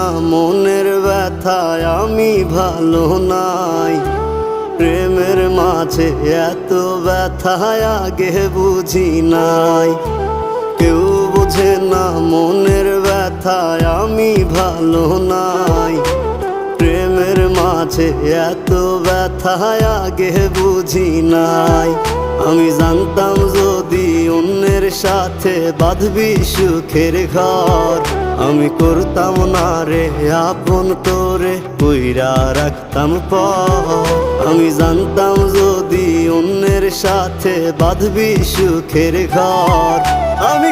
না মনের ব্যথায় আমি ভালো নাই। প্রেমের মাঝে এত ব্যথায় আগে বুঝি নাই। কেউ বোঝে না মনের ব্যথায় আমি ভালো নাই। প্রেমের মাঝে এত ব্যথায় আগে বুঝি নাই। আমি জানতাম যদি অন্যের সাথে বাঁধবি সুখের ঘর, আমি করতাম না রে আপন তোরে কইরা রাখতাম পর। আমি জানতাম যদি অন্যের সাথে বাঁধবি সুখের ঘর, আমি